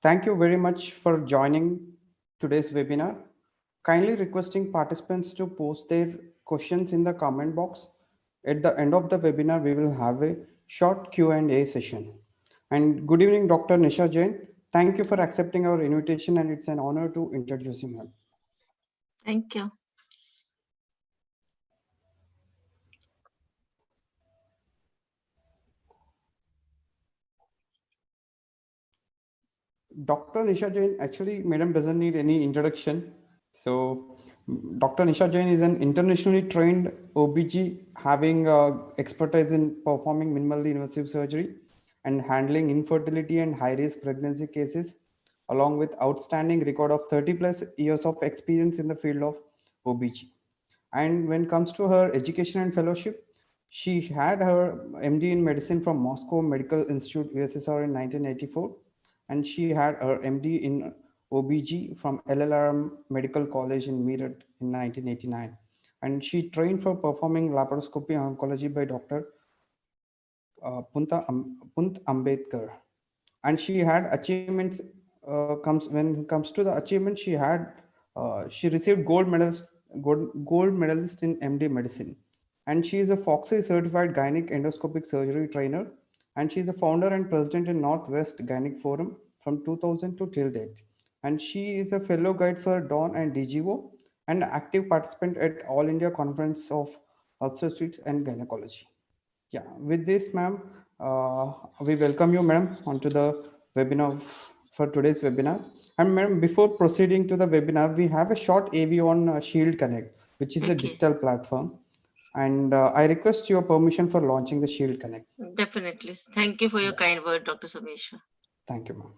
Thank you very much for joining today's webinar. Kindly requesting participants to post their questions in the comment box. At the end of the webinar, we will have a short Q&A session. And good evening, Dr. Nisha Jain. Thank you for accepting our invitation, and it's an honor to introduce you, ma'am. Thank you. Dr. Nisha Jain, actually, madam doesn't need any introduction. So, Dr. Nisha Jain is an internationally trained OBG having expertise in performing minimally invasive surgery and handling infertility and high risk pregnancy cases, along with outstanding record of 30 plus years of experience in the field of OBG. And when it comes to her education and fellowship, she had her MD in medicine from Moscow Medical Institute, USSR in 1984, and she had her MD in OBG from LLRM Medical College in Meerut in 1989. And she trained for performing laparoscopy oncology by Dr. Punt Ambedkar. And she had achievements comes when it comes to the achievement she received gold medalist in MD medicine, and she is a Foxy certified gynec endoscopic surgery trainer, and she is a founder and president in Northwest Gynec Forum from 2000 to till date, and she is a fellow guide for Dawn and DGO and active participant at All India Conference of Obstetrics and Gynecology. Yeah, with this, ma'am, we welcome you, madam, onto the webinar for today's webinar. And madam, before proceeding to the webinar, we have a short AV on Shield Connect, which is a Okay, digital platform. And I request your permission for launching the Shield Connect. definitely. Thank you for your Yes, kind word, Dr. Somesha. thank you, ma'am.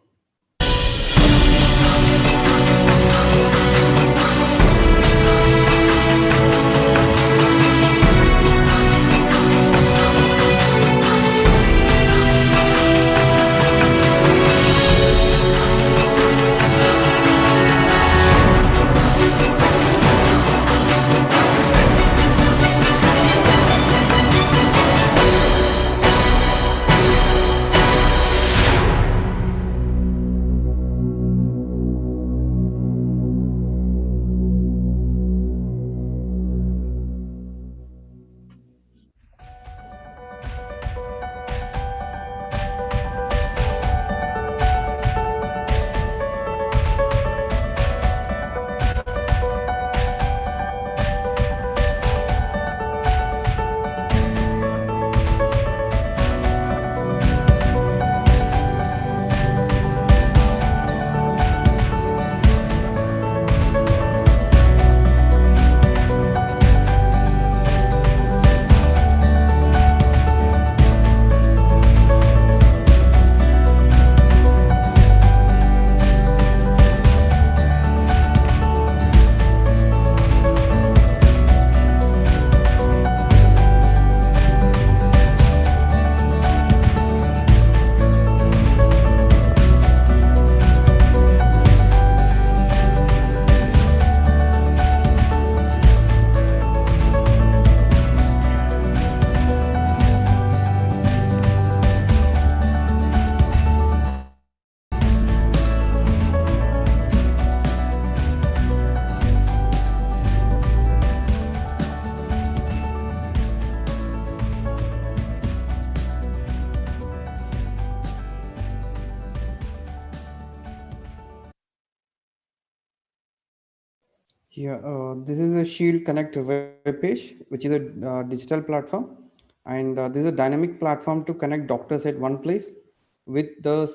Yeah, this is a Shield Connect web page, which is a digital platform, and this is a dynamic platform to connect doctors at one place with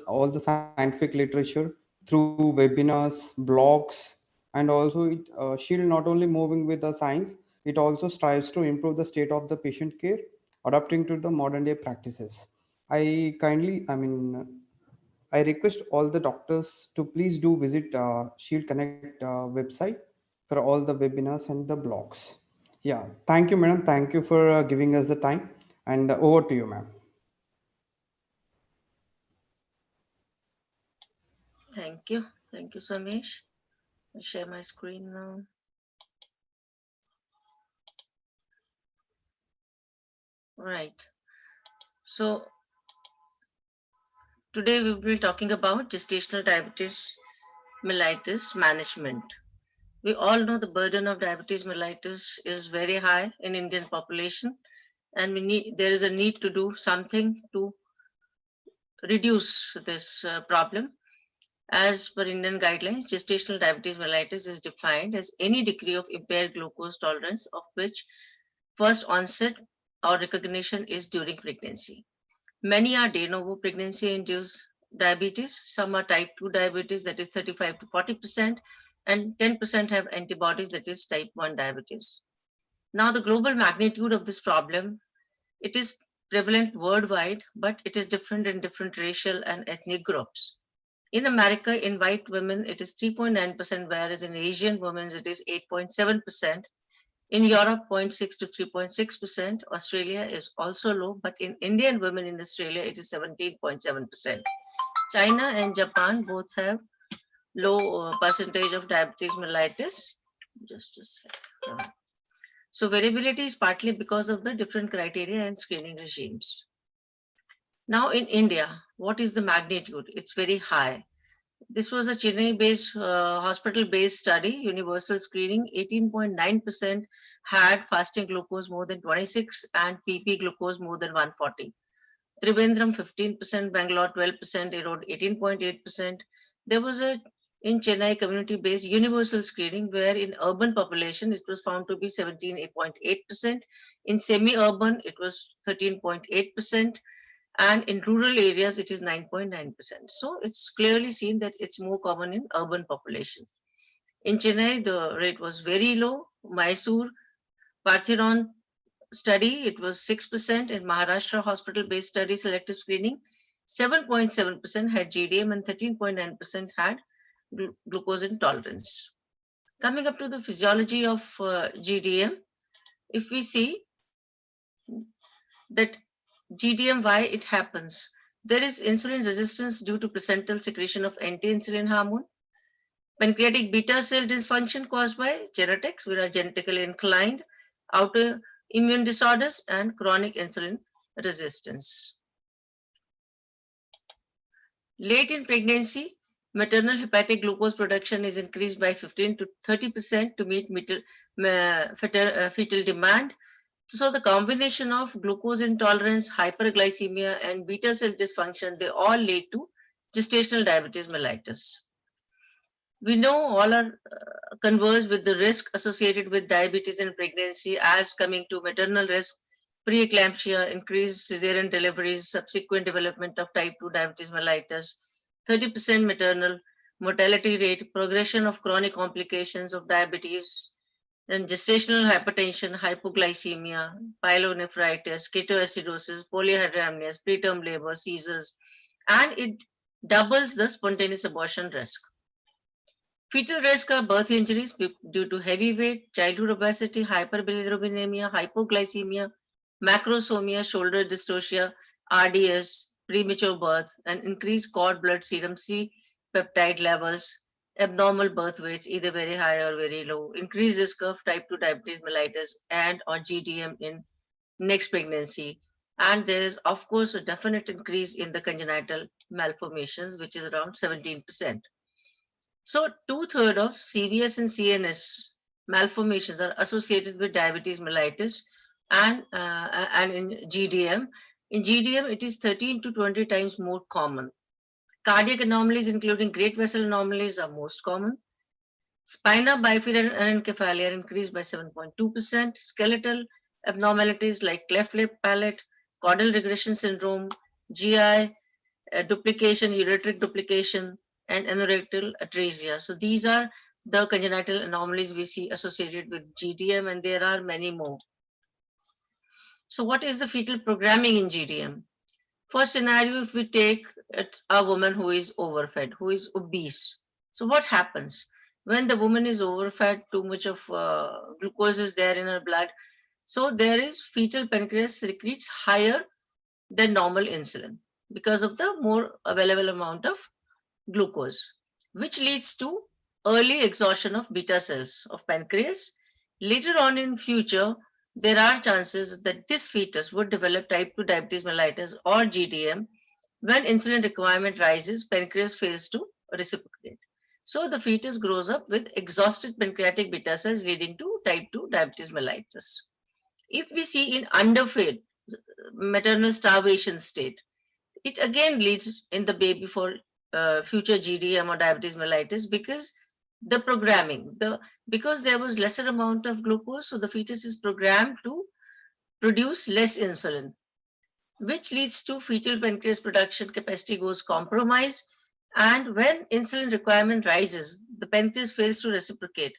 all the scientific literature through webinars, blogs, and also Shield not only moving with the science, it also strives to improve the state of the patient care, adapting to the modern day practices. I request all the doctors to please do visit Shield Connect website for all the webinars and the blogs. Yeah, thank you, madam. Thank you for giving us the time. And over to you, ma'am. Thank you. Thank you, Somesh. I share my screen now. Right. So, Today we will be talking about gestational diabetes mellitus management. We all know the burden of diabetes mellitus is very high in Indian population, and there is a need to do something to reduce this problem. As per Indian guidelines, gestational diabetes mellitus is defined as any degree of impaired glucose tolerance of which first onset or recognition is during pregnancy. Many are de novo pregnancy-induced diabetes. Some are type 2 diabetes, that is 35 to 40%, and 10% have antibodies, that is type 1 diabetes. Now, the global magnitude of this problem, it is prevalent worldwide, but it is different in different racial and ethnic groups. In America, in white women, it is 3.9%, whereas in Asian women, it is 8.7%. In Europe, 0.6 to 3.6%. Australia is also low, but in Indian women in Australia, it is 17.7%. China and Japan both have low percentage of diabetes mellitus. Just a sec. So variability is partly because of the different criteria and screening regimes. Now in India, what is the magnitude? It's very high. This was a Chennai-based hospital-based study, universal screening. 18.9% had fasting glucose more than 26 and PP glucose more than 140. Trivandrum 15%, Bangalore 12%, Erode 18.8%. There was a in Chennai community-based universal screening where in urban population it was found to be 17.8%. In semi-urban it was 13.8%. And in rural areas it is 9.9%. So it's clearly seen that it's more common in urban population. In Chennai, the rate was very low. Mysore, Parthenon study, it was 6%. In Maharashtra, hospital-based study selective screening, 7.7% had GDM and 13.9% had glucose intolerance. Coming up to the physiology of GDM, if we see that GDM, why it happens. There is insulin resistance due to placental secretion of anti-insulin hormone, pancreatic beta cell dysfunction caused by genetics, we are genetically inclined, autoimmune disorders, and chronic insulin resistance. Late in pregnancy, maternal hepatic glucose production is increased by 15 to 30% to meet fetal demand. So the combination of glucose intolerance, hyperglycemia, and beta cell dysfunction, they all lead to gestational diabetes mellitus. We know all are conversed with the risk associated with diabetes in pregnancy as coming to maternal risk, preeclampsia, increased cesarean deliveries, subsequent development of type 2 diabetes mellitus, 30% maternal mortality rate, progression of chronic complications of diabetes, then gestational hypertension, hypoglycemia, pyelonephritis, ketoacidosis, polyhydramnios, preterm labor, seizures, and it doubles the spontaneous abortion risk. Fetal risk are birth injuries due to heavy weight, childhood obesity, hyperbilirubinemia, hypoglycemia, macrosomia, shoulder dystocia, RDS, premature birth, and increased cord blood serum C peptide levels, abnormal birth weights, either very high or very low, increased risk of type 2 diabetes mellitus and or GDM in next pregnancy. And there is, of course, a definite increase in the congenital malformations, which is around 17%. So 2/3 of CVS and CNS malformations are associated with diabetes mellitus and in GDM. In GDM, it is 13 to 20 times more common. Cardiac anomalies, including great vessel anomalies, are most common. Spina bifida and anencephaly are increased by 7.2%. Skeletal abnormalities like cleft lip palate, caudal regression syndrome, GI duplication, ureteric duplication, and anorectal atresia. So these are the congenital anomalies we see associated with GDM, and there are many more. So what is the fetal programming in GDM? First scenario, if we take a woman who is overfed, who is obese. So what happens? When the woman is overfed, too much of glucose is there in her blood. So there is fetal pancreas secretes higher than normal insulin because of the more available amount of glucose, which leads to early exhaustion of beta cells of pancreas. Later on in future, there are chances that this fetus would develop type 2 diabetes mellitus or GDM When insulin requirement rises, pancreas fails to reciprocate. So the fetus grows up with exhausted pancreatic beta cells, leading to type 2 diabetes mellitus. If we see in underfed maternal starvation state, it again leads in the baby for future GDM or diabetes mellitus, because the programming, because there was lesser amount of glucose, so the fetus is programmed to produce less insulin, which leads to fetal pancreas production capacity goes compromised. And when insulin requirement rises, the pancreas fails to reciprocate.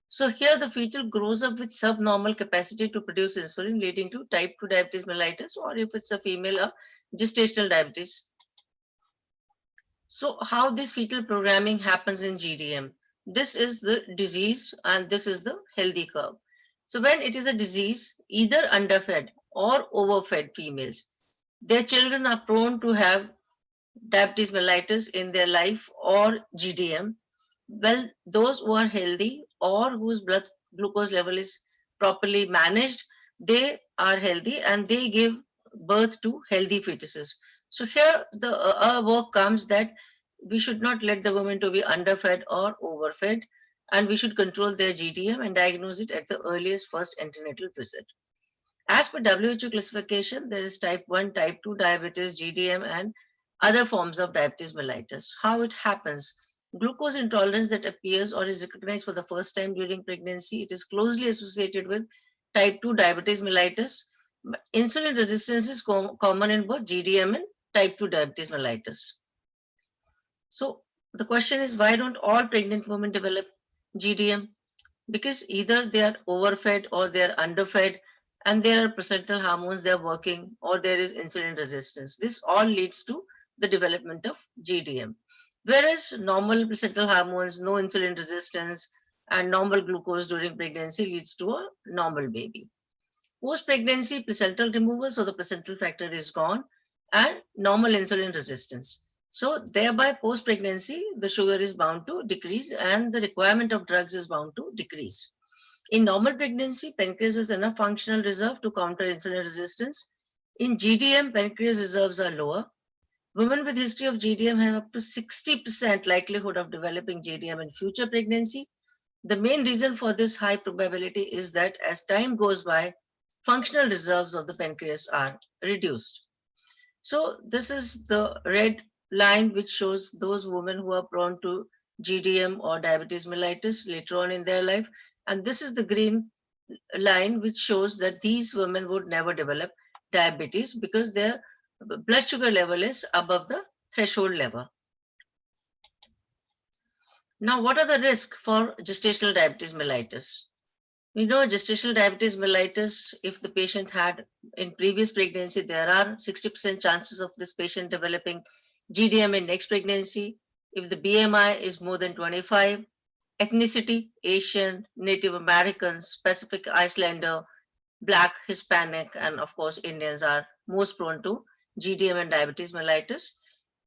So here the fetal grows up with subnormal capacity to produce insulin, leading to type 2 diabetes mellitus, or if it's a female, a gestational diabetes. So how this fetal programming happens in GDM? This is the disease and this is the healthy curve. So when it is a disease, either underfed or overfed females, their children are prone to have diabetes mellitus in their life or GDM. Well, those who are healthy or whose blood glucose level is properly managed, they are healthy and they give birth to healthy fetuses. So here the work comes that we should not let the women to be underfed or overfed, and we should control their GDM and diagnose it at the earliest first antenatal visit. As per WHO classification, there is type 1, type 2 diabetes, GDM, and other forms of diabetes mellitus. How it happens? Glucose intolerance that appears or is recognized for the first time during pregnancy, it is closely associated with type 2 diabetes mellitus. Insulin resistance is common in both GDM and type 2 diabetes mellitus. So the question is, why don't all pregnant women develop GDM? Because either they are overfed or they are underfed, and there are placental hormones they are working, or there is insulin resistance. This all leads to the development of GDM. Whereas normal placental hormones, no insulin resistance, and normal glucose during pregnancy leads to a normal baby. Post-pregnancy placental removal, so the placental factor is gone, and normal insulin resistance. So thereby post-pregnancy, the sugar is bound to decrease and the requirement of drugs is bound to decrease. In normal pregnancy, pancreas has enough functional reserve to counter insulin resistance. In GDM, pancreas reserves are lower. Women with history of GDM have up to 60% likelihood of developing GDM in future pregnancy. The main reason for this high probability is that as time goes by, functional reserves of the pancreas are reduced. So this is the red line which shows those women who are prone to GDM or diabetes mellitus later on in their life. And this is the green line which shows that these women would never develop diabetes because their blood sugar level is above the threshold level. Now, what are the risks for gestational diabetes mellitus? We know gestational diabetes mellitus, if the patient had in previous pregnancy, there are 60% chances of this patient developing GDM in next pregnancy. If the BMI is more than 25, ethnicity, Asian, Native Americans, Pacific Islander, Black, Hispanic, and of course Indians are most prone to GDM and diabetes mellitus.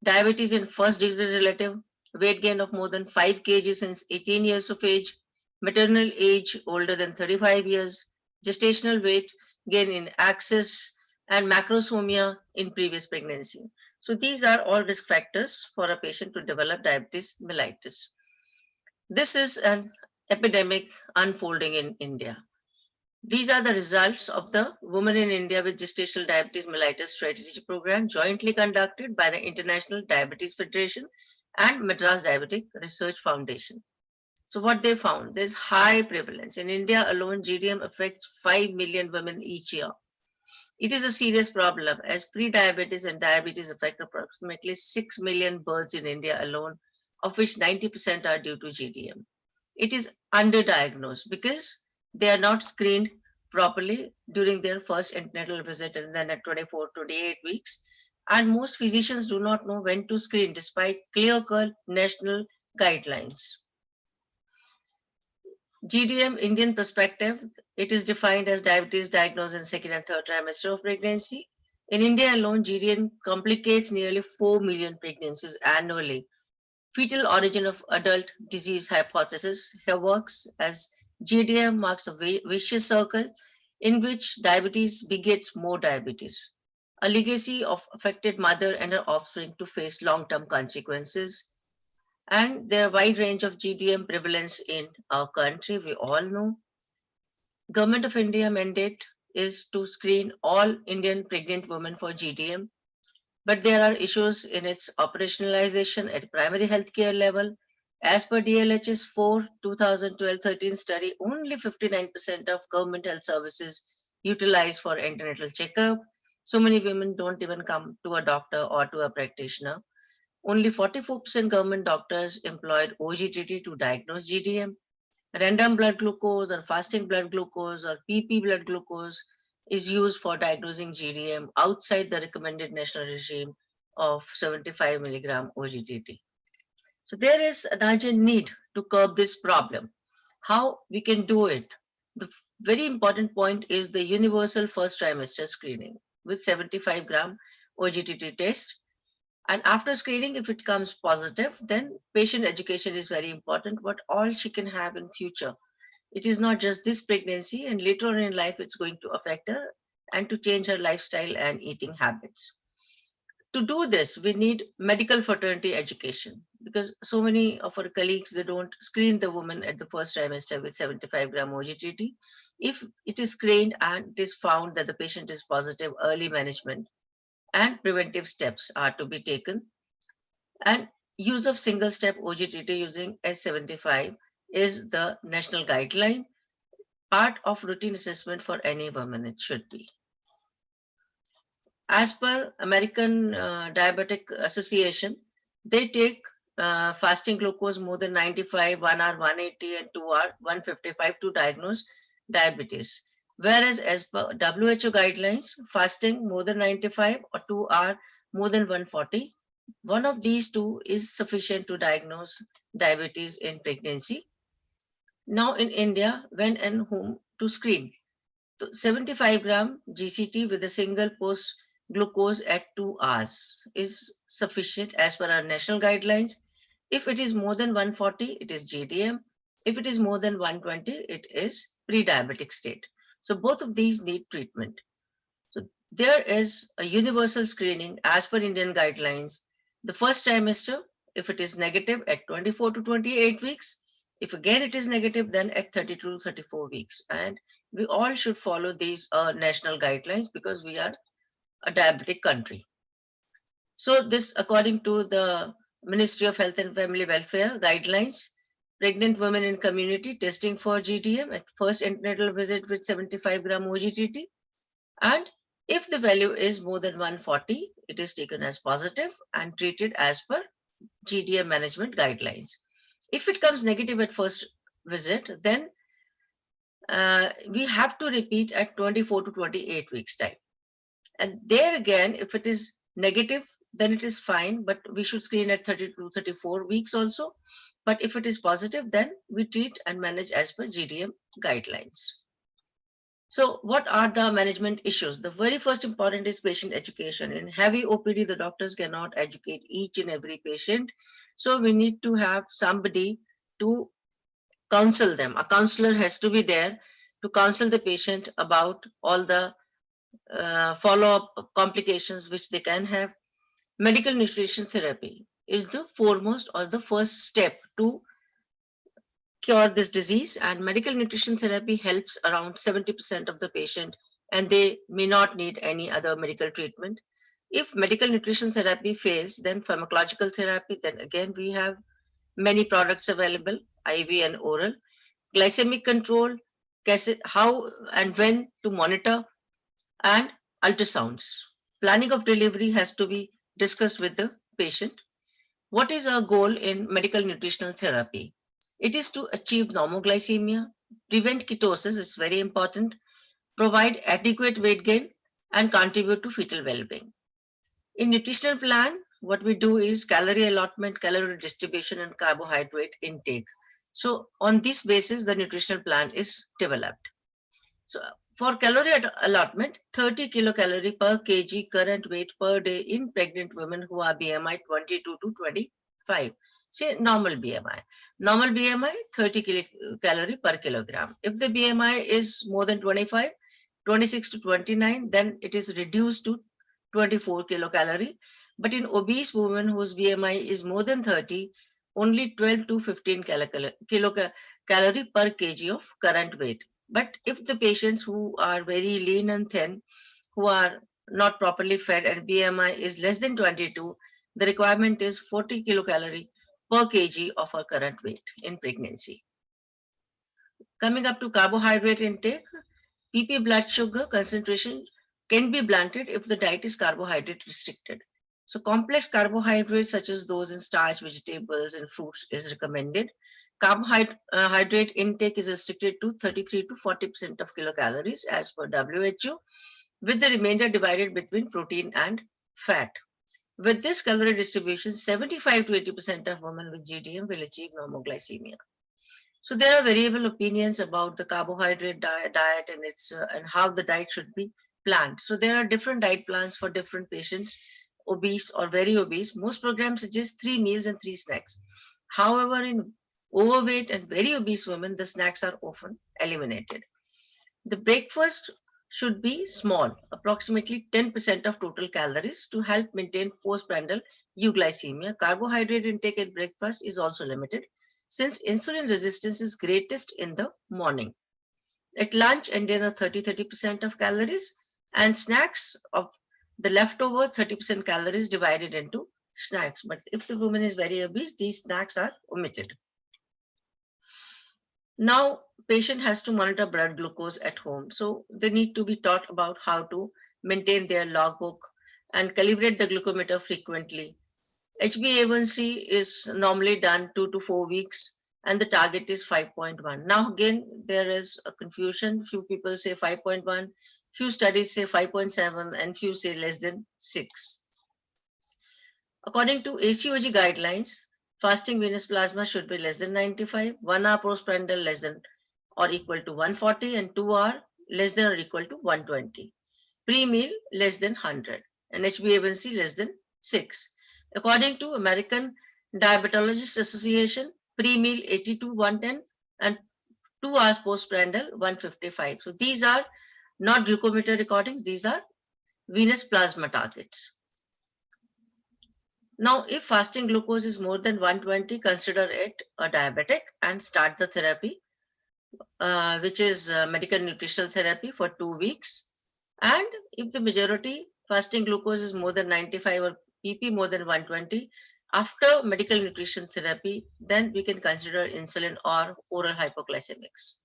Diabetes in first degree relative, weight gain of more than 5 kg since 18 years of age, maternal age older than 35 years, gestational weight gain in excess, and macrosomia in previous pregnancy. So these are all risk factors for a patient to develop diabetes mellitus. This is an epidemic unfolding in India. These are the results of the Women in India with Gestational Diabetes Mellitus Strategy Program jointly conducted by the International Diabetes Federation and Madras Diabetic Research Foundation. So what they found, there's high prevalence. In India alone, GDM affects 5 million women each year. It is a serious problem as pre-diabetes and diabetes affect approximately 6 million births in India alone, of which 90% are due to GDM. It is underdiagnosed because they are not screened properly during their first antenatal visit and then at 24, 28 weeks. And most physicians do not know when to screen despite clear-cut national guidelines. GDM Indian perspective, it is defined as diabetes diagnosed in second and third trimester of pregnancy. In India alone, GDM complicates nearly 4 million pregnancies annually. Fetal origin of adult disease hypothesis here works as GDM marks a vicious circle in which diabetes begets more diabetes. a legacy of affected mother and her offspring to face long-term consequences. And there are a wide range of GDM prevalence in our country. We all know Government of India mandate is to screen all Indian pregnant women for GDM, but there are issues in its operationalization at primary healthcare level. As per DLHS 4 2012-13 study, only 59% of government health services utilize for antenatal checkup. So many women don't even come to a doctor or to a practitioner. Only 44% government doctors employed OGTT to diagnose GDM. Random blood glucose or fasting blood glucose or PP blood glucose is used for diagnosing GDM outside the recommended national regime of 75 milligram OGTT. So there is an urgent need to curb this problem. How we can do it? The very important point is the universal first trimester screening with 75-gram OGTT test. And after screening, if it comes positive, then patient education is very important, what all she can have in future. It is not just this pregnancy, and later on in life, it's going to affect her and to change her lifestyle and eating habits. To do this, we need medical fraternity education because so many of our colleagues, they don't screen the woman at the first trimester with 75-gram OGTT. If it is screened and it is found that the patient is positive, early management and preventive steps are to be taken. And use of single step OGTT using S75 is the national guideline, part of routine assessment for any woman it should be. As per American Diabetic Association, they take fasting glucose more than 95, 1 hour 180 and 2 hour 155 to diagnose diabetes. Whereas as per WHO guidelines, fasting more than 95 or 2 hour more than 140, one of these two is sufficient to diagnose diabetes in pregnancy. Now in India, when and whom to screen? 75-gram GCT with a single post glucose at 2 hours is sufficient as per our national guidelines. If it is more than 140, it is GDM. If it is more than 120, it is pre-diabetic state. So both of these need treatment. So there is a universal screening as per Indian guidelines. The first trimester, if it is negative at 24 to 28 weeks, if again it is negative, then at 32 to 34 weeks. And we all should follow these national guidelines because we are a diabetic country. So this, according to the Ministry of Health and Family Welfare guidelines, pregnant women in community testing for GDM at first antenatal visit with 75-gram OGTT. And if the value is more than 140, it is taken as positive and treated as per GDM management guidelines. If it comes negative at first visit, then we have to repeat at 24 to 28 weeks time. And there again, if it is negative, then it is fine, but we should screen at 30 to 34 weeks also. But if it is positive, then we treat and manage as per GDM guidelines. So what are the management issues? The very first important is patient education. In heavy OPD, the doctors cannot educate each and every patient. So we need to have somebody to counsel them. A counselor has to be there to counsel the patient about all the follow-up complications which they can have. Medical nutrition therapy is the foremost or the first step to cure this disease, and medical nutrition therapy helps around 70% of the patient and they may not need any other medical treatment. If medical nutrition therapy fails, then pharmacological therapy, then again we have many products available, IV and oral. Glycemic control, how and when to monitor, and ultrasounds. Planning of delivery has to be discussed with the patient. What is our goal in medical nutritional therapy? It is to achieve normoglycemia, prevent ketosis is very important, provide adequate weight gain, and contribute to fetal well-being. In nutritional plan, what we do is calorie allotment, calorie distribution, and carbohydrate intake. So on this basis, the nutritional plan is developed. So for calorie allotment, 30 kilocalorie per kg current weight per day in pregnant women who are BMI 22 to 25. Say normal BMI. Normal BMI 30 kilocalorie per kilogram. If the BMI is more than 25, 26 to 29, then it is reduced to 24 kilocalorie, but in obese women whose BMI is more than 30, only 12 to 15 kilocalorie per kg of current weight. But if the patients who are very lean and thin, who are not properly fed and BMI is less than 22, the requirement is 40 kilocalorie per kg of our current weight in pregnancy. Coming up to carbohydrate intake, PP blood sugar concentration can be blunted if the diet is carbohydrate restricted. So complex carbohydrates such as those in starch, vegetables and fruits is recommended. Carbohydrate intake is restricted to 33 to 40% of kilocalories as per WHO, with the remainder divided between protein and fat. With this calorie distribution, 75 to 80% of women with GDM will achieve normoglycemia. So there are variable opinions about the carbohydrate diet and its and how the diet should be planned. So there are different diet plans for different patients, obese or very obese. Most programs suggest 3 meals and 3 snacks. However, in overweight and very obese women, the snacks are often eliminated. The breakfast should be small, approximately 10% of total calories to help maintain postprandial euglycemia. Carbohydrate intake at breakfast is also limited since insulin resistance is greatest in the morning. At lunch and dinner, 30% of calories, and snacks of the leftover 30% calories divided into snacks. But if the woman is very obese, these snacks are omitted. Now, patient has to monitor blood glucose at home. So they need to be taught about how to maintain their logbook and calibrate the glucometer frequently. HbA1c is normally done 2 to 4 weeks and the target is 5.1. Now again, there is a confusion. Few people say 5.1, few studies say 5.7 and few say less than 6. According to ACOG guidelines, fasting venous plasma should be less than 95, 1 hour postprandial less than or equal to 140 and 2 hour less than or equal to 120. Pre-meal less than 100 and HbA1c less than 6. According to American Diabetologists Association, pre-meal 80 to 110 and 2 hours postprandial 155. So these are not glucometer recordings, these are venous plasma targets. Now, if fasting glucose is more than 120, consider it a diabetic and start the therapy, which is medical nutritional therapy for 2 weeks. And if the majority fasting glucose is more than 95 or PP more than 120, after medical nutrition therapy, then we can consider insulin or oral hypoglycemics.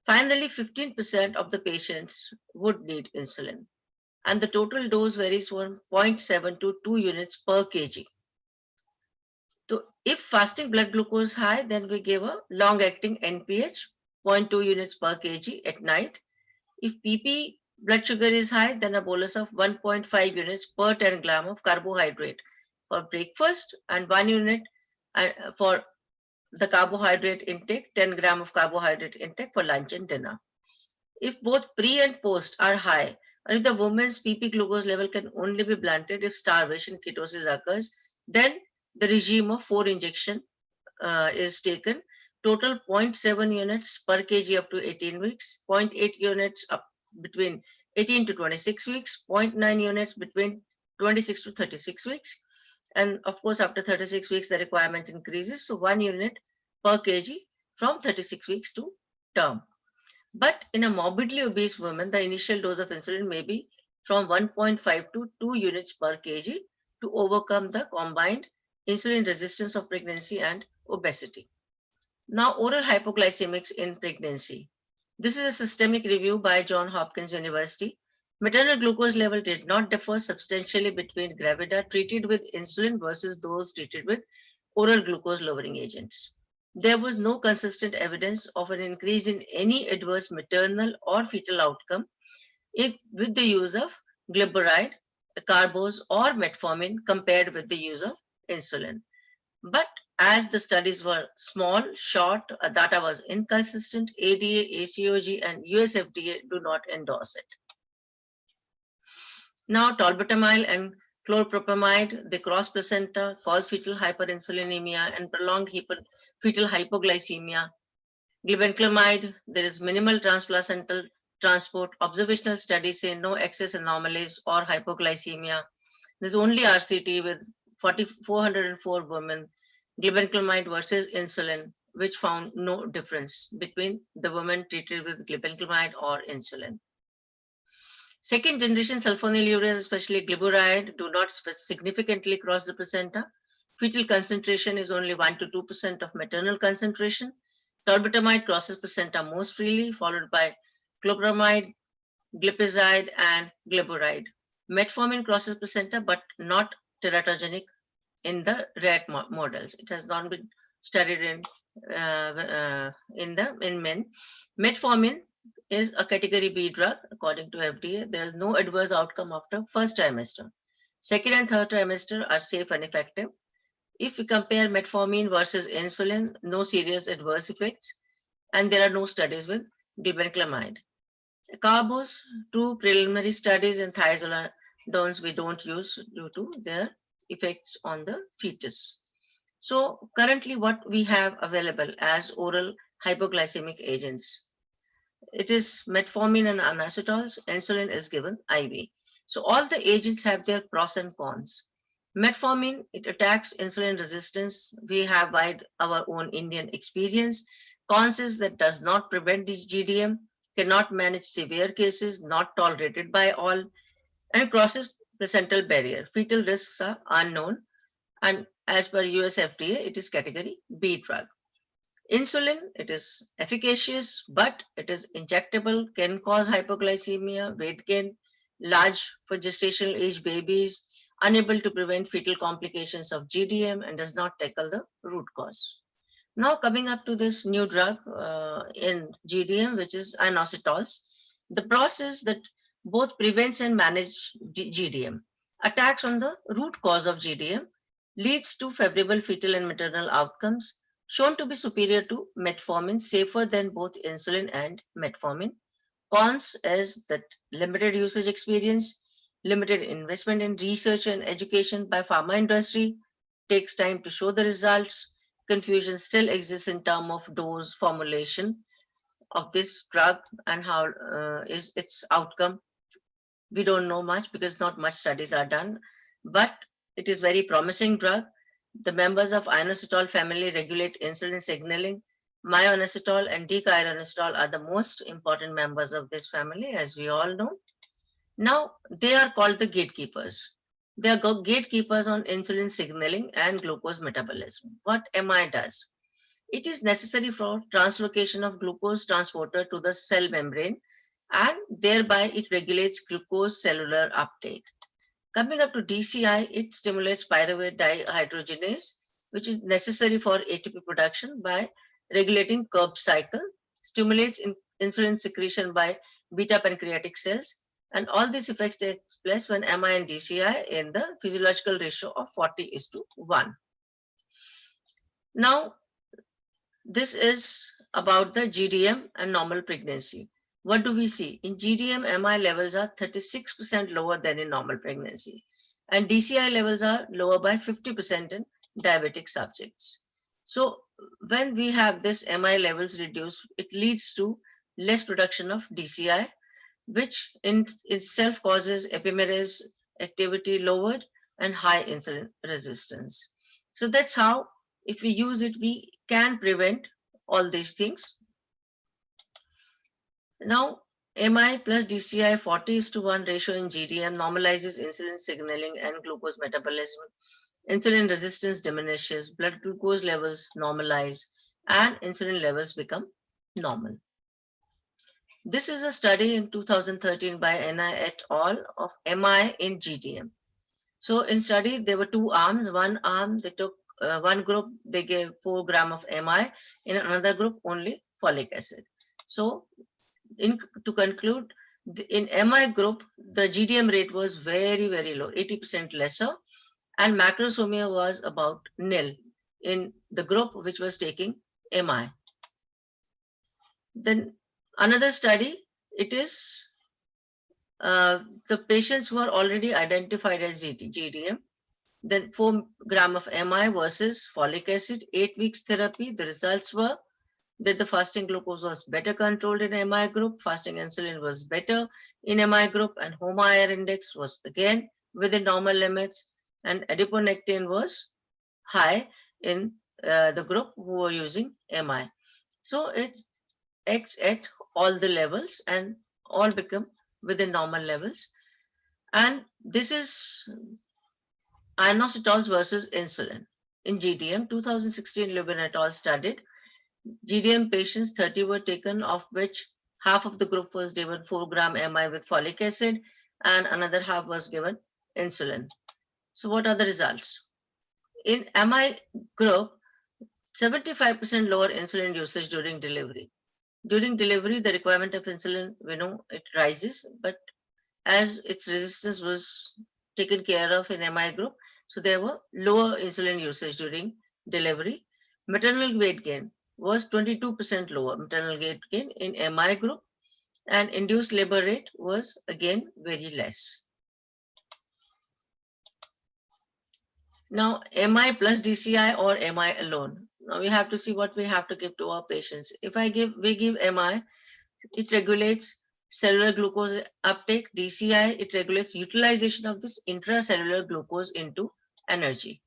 Finally, 15% of the patients would need insulin, and the total dose varies from 0.7 to 2 units per kg. So if fasting blood glucose high, then we give a long-acting NPH, 0.2 units per kg at night. If PP blood sugar is high, then a bolus of 1.5 units per 10 gram of carbohydrate for breakfast and 1 unit for the carbohydrate intake, 10 gram of carbohydrate intake for lunch and dinner. If both pre and post are high, or if the woman's PP glucose level can only be blunted if starvation ketosis occurs, then the regime of 4 injection is taken. Total 0.7 units per kg up to 18 weeks, 0.8 units up between 18 to 26 weeks, 0.9 units between 26 to 36 weeks. And of course, after 36 weeks, the requirement increases. So 1 unit per kg from 36 weeks to term. But in a morbidly obese woman, the initial dose of insulin may be from 1.5 to 2 units per kg to overcome the combined insulin resistance of pregnancy and obesity. Now, oral hypoglycemics in pregnancy. This is a systemic review by Johns Hopkins University. Maternal glucose level did not differ substantially between gravida treated with insulin versus those treated with oral glucose lowering agents. There was no consistent evidence of an increase in any adverse maternal or fetal outcome with the use of glyburide, carbose, or metformin compared with the use of insulin. But as the studies were small, short, data was inconsistent, ADA, ACOG, and US FDA do not endorse it. Now, tolbutamide and chlorpropamide, they cross placenta, cause fetal hyperinsulinemia and prolonged fetal hypoglycemia. Glibenclamide, there is minimal transplacental transport. Observational studies say no excess anomalies or hypoglycemia. There's only RCT with 404 women, glibenclamide versus insulin, which found no difference between the women treated with glibenclamide or insulin. Second generation sulfonylureas, especially glyburide, do not significantly cross the placenta. Fetal concentration is only 1 to 2% of maternal concentration. Torbutamide crosses placenta most freely, followed by clopramide, glipizide, and glyburide. Metformin crosses placenta, but not teratogenic in the rat models. It has not been studied in men. Metformin is a category B drug according to FDA. There is no adverse outcome after first trimester. Second and third trimester are safe and effective. If we compare metformin versus insulin, no serious adverse effects, and there are no studies with glibenclamide. Carbos, two preliminary studies in thiazolidines we don't use due to their effects on the fetus. So currently what we have available as oral hypoglycemic agents, it is metformin and inositols. Insulin is given IV. So all the agents have their pros and cons. Metformin, it attacks insulin resistance. We have by our own Indian experience. Cons is that does not prevent this GDM, cannot manage severe cases, not tolerated by all, and crosses placental barrier. Fetal risks are unknown, and as per US FDA, it is category B drug. Insulin, it is efficacious, but it is injectable, can cause hypoglycemia, weight gain, large for gestational age babies, unable to prevent fetal complications of GDM, and does not tackle the root cause. Now coming up to this new drug in GDM, which is inositols, the process that both prevents and manages GDM. Attacks on the root cause of GDM leads to favorable fetal and maternal outcomes, shown to be superior to metformin, safer than both insulin and metformin. Cons is that limited usage experience, limited investment in research and education by pharma industry, takes time to show the results. Confusion still exists in terms of dose formulation of this drug and how is its outcome. We don't know much because not much studies are done, but it is very promising drug. The members of inositol family regulate insulin signaling. Myoinositol and decaiinositol are the most important members of this family, as we all know. Now, they are called the gatekeepers. They are gatekeepers on insulin signaling and glucose metabolism. What MI does? It is necessary for translocation of glucose transporter to the cell membrane, and thereby it regulates glucose cellular uptake. Coming up to DCI, it stimulates pyruvate dihydrogenase, which is necessary for ATP production by regulating Krebs cycle, stimulates insulin secretion by beta pancreatic cells, and all these effects take place when MI and DCI in the physiological ratio of 40:1. Now, this is about the GDM and normal pregnancy. What do we see? In GDM, MI levels are 36% lower than in normal pregnancy, and DCI levels are lower by 50% in diabetic subjects. So when we have this MI levels reduced, it leads to less production of DCI, which in itself causes epimerase activity lowered and high insulin resistance. So that's how, if we use it, we can prevent all these things. Now, MI plus DCI 40:1 ratio in GDM normalizes insulin signaling and glucose metabolism. Insulin resistance diminishes, blood glucose levels normalize, and insulin levels become normal. This is a study in 2013 by NI et al. Of MI in GDM. So in study, there were two arms. One arm, they took one group, they gave 4 grams of MI. In another group, only folic acid. So to conclude, in MI group, the GDM rate was very, very low, 80% lesser, and macrosomia was about nil in the group which was taking MI. Then another study, it is the patients who are already identified as GDM, then 4 grams of MI versus folic acid, 8 weeks therapy. The results were that the fasting glucose was better controlled in MI group, fasting insulin was better in MI group, and HOMA-IR index was again within normal limits, and adiponectin was high in the group who were using MI. So it's X at all the levels and all become within normal levels. And this is inositols versus insulin. In GDM, 2016 Lubin et al. Studied GDM patients, 30 were taken, of which half of the group was given 4-gram MI with folic acid and another half was given insulin. So what are the results? In MI group, 75% lower insulin usage during delivery. During delivery, the requirement of insulin, we know it rises, but as its resistance was taken care of in MI group, so there were lower insulin usage during delivery. Maternal weight gain was 22% lower, maternal weight gain in MI group, and induced labor rate was again very less. Now, MI plus DCI or MI alone. Now we have to see what we have to give to our patients. If we give MI, it regulates cellular glucose uptake. DCI, it regulates utilization of this intracellular glucose into energy.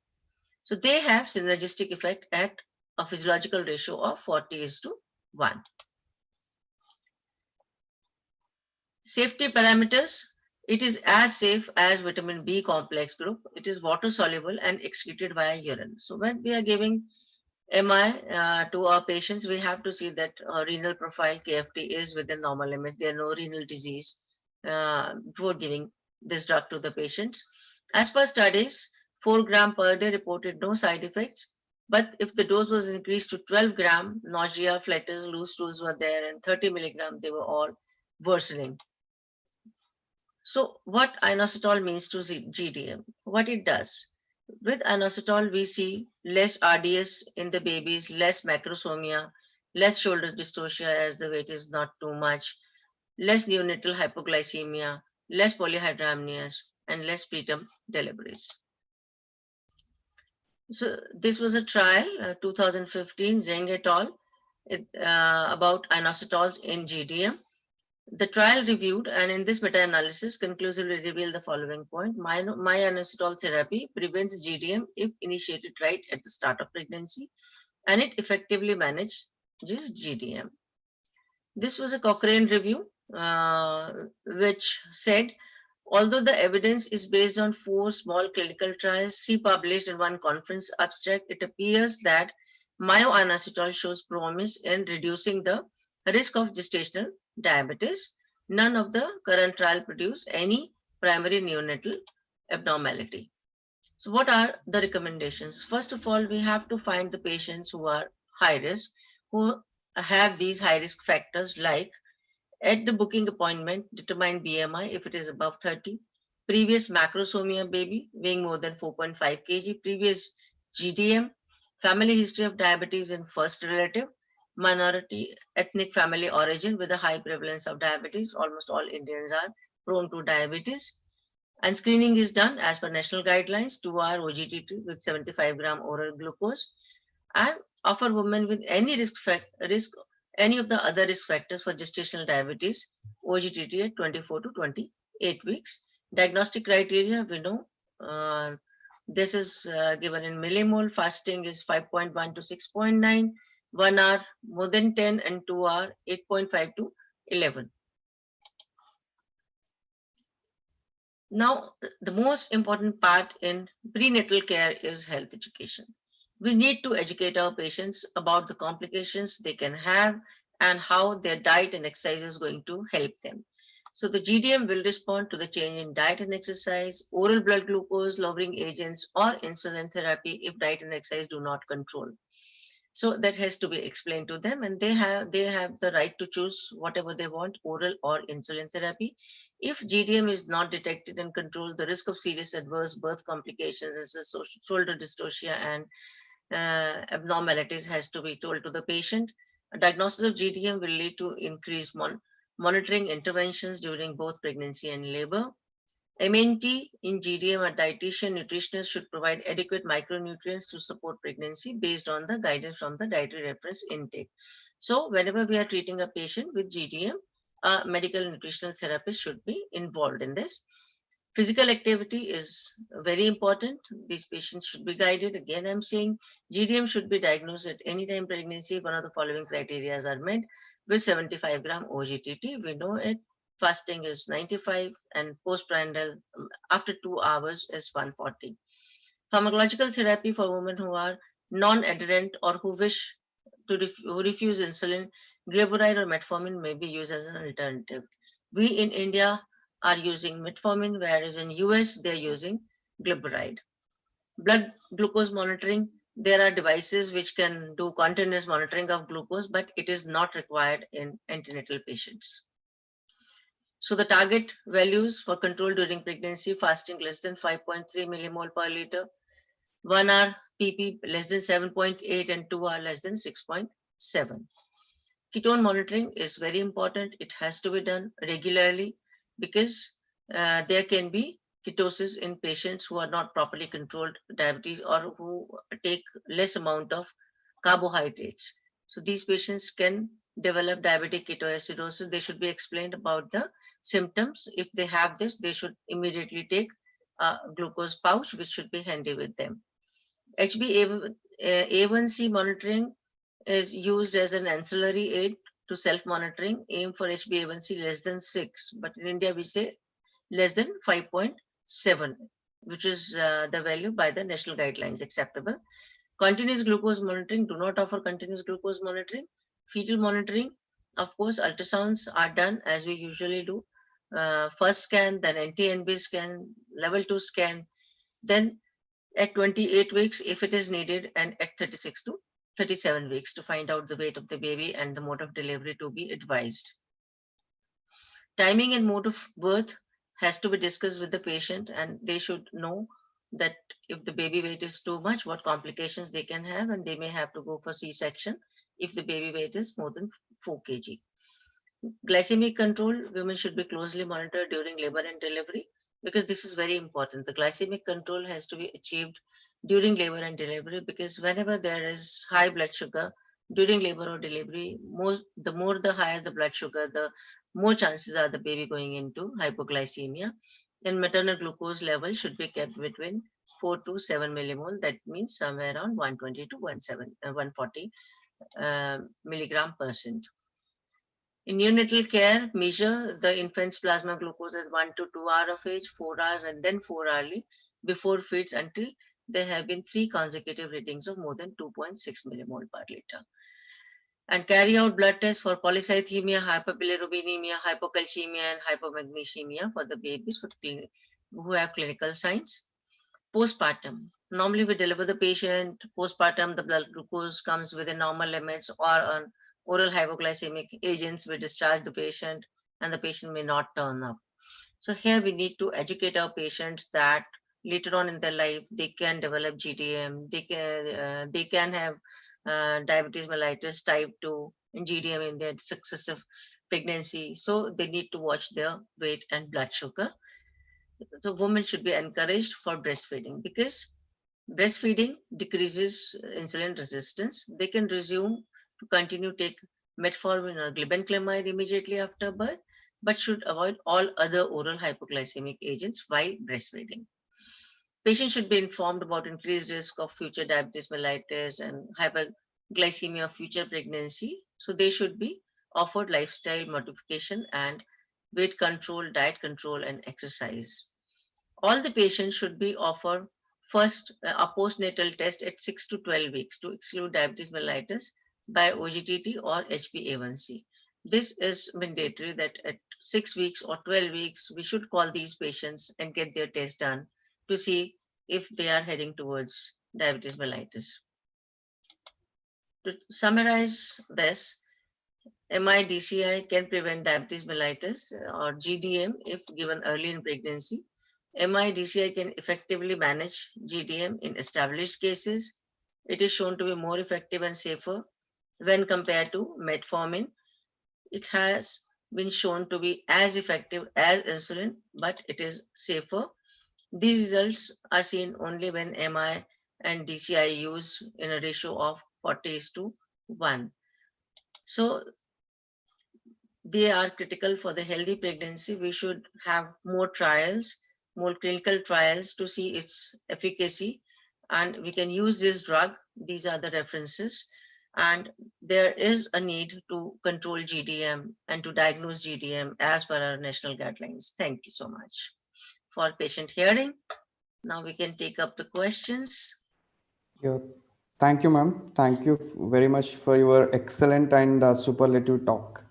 So they have synergistic effect at a physiological ratio of 40:1. Safety parameters. It is as safe as vitamin B complex group. It is water soluble and excreted via urine. So when we are giving MI to our patients, we have to see that renal profile KFT is within normal limits. There are no renal disease before giving this drug to the patients. As per studies, 4 gram per day reported no side effects. But if the dose was increased to 12 gram, nausea, flutters, loose stools were there, and 30 milligram, they were all worsening. So what inositol means to GDM? What it does? With inositol, we see less RDS in the babies, less macrosomia, less shoulder dystocia as the weight is not too much, less neonatal hypoglycemia, less polyhydramnias, and less preterm deliveries. So this was a trial, 2015, Zheng et al., about inositols in GDM. The trial reviewed, and in this meta-analysis conclusively revealed the following point. Myo-inositol therapy prevents GDM if initiated right at the start of pregnancy, and it effectively manages GDM. This was a Cochrane review, which said, although the evidence is based on 4 small clinical trials, 3 published and 1 conference abstract, it appears that myo-inositol shows promise in reducing the risk of gestational diabetes. None of the current trial produced any primary neonatal abnormality. So what are the recommendations? First of all, we have to find the patients who are high risk, who have these high risk factors, like at the booking appointment, determine BMI if it is above 30, previous macrosomia baby weighing more than 4.5 kg, previous GDM, family history of diabetes in first relative, minority ethnic family origin with a high prevalence of diabetes. Almost all Indians are prone to diabetes. And screening is done as per national guidelines, 2-hour OGTT with 75 gram oral glucose. And offer women with any any of the other risk factors for gestational diabetes, OGTT at 24 to 28 weeks. Diagnostic criteria, we know this is given in millimole. Fasting is 5.1 to 6.9, 1 hour more than 10, and 2 hour 8.5 to 11. Now, the most important part in prenatal care is health education. We need to educate our patients about the complications they can have and how their diet and exercise is going to help them. So the GDM will respond to the change in diet and exercise, oral blood glucose lowering agents, or insulin therapy if diet and exercise do not control. So that has to be explained to them, and they have the right to choose whatever they want, oral or insulin therapy. If GDM is not detected and controlled, the risk of serious adverse birth complications, as shoulder dystocia and abnormalities, has to be told to the patient. A diagnosis of GDM will lead to increased monitoring interventions during both pregnancy and labor. MNT in GDM, a dietitian nutritionist should provide adequate micronutrients to support pregnancy based on the guidance from the dietary reference intake. So whenever we are treating a patient with GDM, a medical nutritional therapist should be involved in this. Physical activity is very important. These patients should be guided. Again, I'm saying GDM should be diagnosed at any time pregnancy. One of the following criteria are met with 75 gram OGTT. We know it. Fasting is 95 and postprandial after 2 hours is 140. Pharmacological therapy for women who are non-adherent or who wish who refuse insulin, glyburide or metformin may be used as an alternative. We in India are using metformin, whereas in US they're using glyburide. Blood glucose monitoring, there are devices which can do continuous monitoring of glucose, but it is not required in antenatal patients. So the target values for control during pregnancy, fasting less than 5.3 millimole per liter, 1 hour PP less than 7.8 and 2 hour less than 6.7. Ketone monitoring is very important. It has to be done regularly because there can be ketosis in patients who are not properly controlled diabetes or who take less amount of carbohydrates. So these patients can develop diabetic ketoacidosis. They should be explained about the symptoms. If they have this, they should immediately take a glucose pouch, which should be handy with them. HbA1c monitoring is used as an ancillary aid to self-monitoring. Aim for HbA1c less than 6, but in India we say less than 5.7, which is the value by the national guidelines acceptable. Continuous glucose monitoring, do not offer continuous glucose monitoring. Fetal monitoring, of course, ultrasounds are done as we usually do. First scan, then NT-NB scan, level 2 scan, then at 28 weeks if it is needed, and at 36 to 37 weeks to find out the weight of the baby and the mode of delivery to be advised. Timing and mode of birth has to be discussed with the patient, and they should know that if the baby weight is too much, what complications they can have, and they may have to go for C-section if the baby weight is more than 4 kg. Glycemic control, women should be closely monitored during labor and delivery because this is very important. The glycemic control has to be achieved during labor and delivery because whenever there is high blood sugar during labor or delivery, the more the higher the blood sugar, the more chances are the baby going into hypoglycemia. And maternal glucose level should be kept between 4 to 7 millimole. That means somewhere around 120 to 140 milligram percent. In neonatal care, measure the infant's plasma glucose at 1 to 2 hours of age, 4 hours, and then 4 hourly before feeds until there have been 3 consecutive readings of more than 2.6 millimole per liter. And carry out blood tests for polycythemia, hyperbilirubinemia, hypocalcemia, and hypomagnesemia for the babies who have clinical signs. Postpartum. Normally, we deliver the patient. Postpartum, the blood glucose comes within normal limits, or on oral hypoglycemic agents, we discharge the patient, and the patient may not turn up. So here we need to educate our patients that later on in their life they can develop GDM, they can have diabetes mellitus type 2 and GDM in their successive pregnancy. So they need to watch their weight and blood sugar. So women should be encouraged for breastfeeding because breastfeeding decreases insulin resistance. They can resume to continue take metformin or glibenclamide immediately after birth, but should avoid all other oral hypoglycemic agents while breastfeeding. Patients should be informed about increased risk of future diabetes mellitus and hyperglycemia of future pregnancy. So they should be offered lifestyle modification and weight control, diet control, and exercise. All the patients should be offered first a postnatal test at 6 to 12 weeks to exclude diabetes mellitus by OGTT or HbA1c. This is mandatory that at 6 weeks or 12 weeks, we should call these patients and get their test done to see if they are heading towards diabetes mellitus. To summarize this, MI-DCI can prevent diabetes mellitus or GDM if given early in pregnancy. MI-DCI can effectively manage GDM in established cases. It is shown to be more effective and safer when compared to metformin. It has been shown to be as effective as insulin, but it is safer. These results are seen only when MI and DCI use in a ratio of 40:1. So they are critical for the healthy pregnancy. We should have more trials, more clinical trials to see its efficacy. And we can use this drug. These are the references. And there is a need to control GDM and to diagnose GDM as per our national guidelines. Thank you so much for patient hearing. Now we can take up the questions. Yeah. Thank you, ma'am. Thank you very much for your excellent and superlative talk.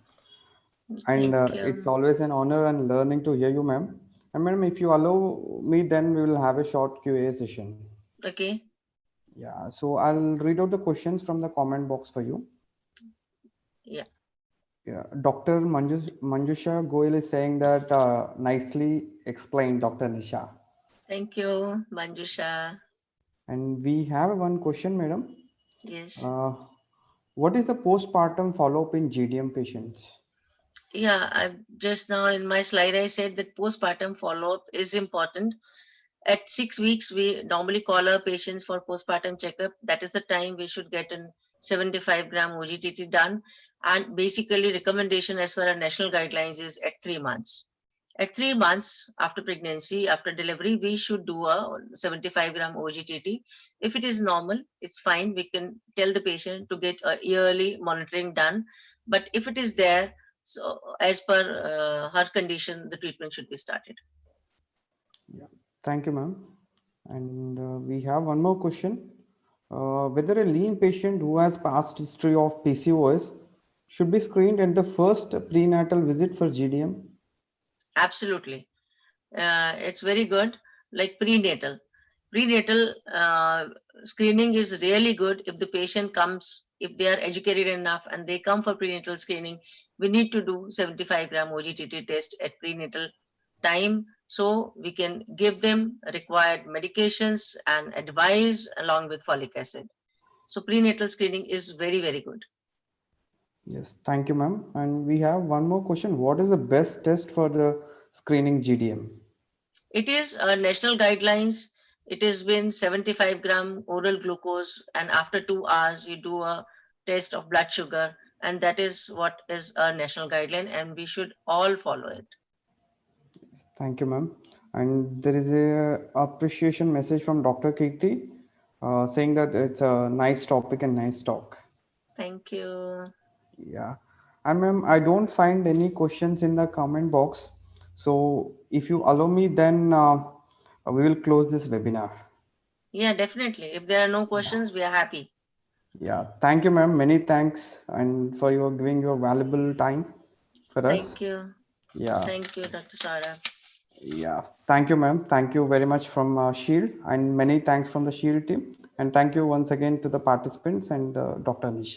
And Thank it's you. always an honor and learning to hear you, ma'am. And madam, if you allow me, then we will have a short Q&A session. Okay. Yeah. So I'll read out the questions from the comment box for you. Yeah. Yeah. Dr. Manjusha Goyal is saying that nicely explained, Dr. Nisha. Thank you, Manjusha. And we have one question, madam. Yes. Uh, what is the postpartum follow-up in GDM patients? Yeah, I just now in my slide I said that postpartum follow-up is important. At 6 weeks, we normally call our patients for postpartum checkup. That is the time we should get an 75-gram OGTT done. And basically, recommendation as per our national guidelines is at 3 months. At 3 months after pregnancy, after delivery, we should do a 75-gram OGTT. If it is normal, it's fine. We can tell the patient to get a yearly monitoring done. But if it is there, so as per her condition, the treatment should be started. Yeah. Thank you, ma'am. And we have one more question. Whether a lean patient who has past history of PCOS should be screened at the first prenatal visit for GDM? Absolutely. It's very good, like prenatal. Prenatal screening is really good if the patient comes, if they are educated enough and they come for prenatal screening. We need to do 75-gram OGTT test at prenatal time so we can give them required medications and advise along with folic acid. So prenatal screening is very, very good. Yes, thank you, ma'am. And we have one more question. What is the best test for the screening GDM? It is national guidelines. It has been 75-gram oral glucose, and after 2 hours, you do a test of blood sugar, and that is what is a national guideline, and we should all follow it. Thank you, ma'am. And there is a appreciation message from Dr. Kirti saying that it's a nice topic and nice talk. Thank you. Yeah. And ma'am, I don't find any questions in the comment box. So if you allow me, then we will close this webinar. Yeah, definitely. If there are no Yeah. questions, we are happy. Yeah. Thank you, ma'am. Many thanks and for your giving your valuable time for Thank us. you. Yeah. Thank you, Dr. Sara. Yeah. Thank you, ma'am. Thank you very much from Shield and many thanks from the Shield team. And thank you once again to the participants and Dr. Nisha.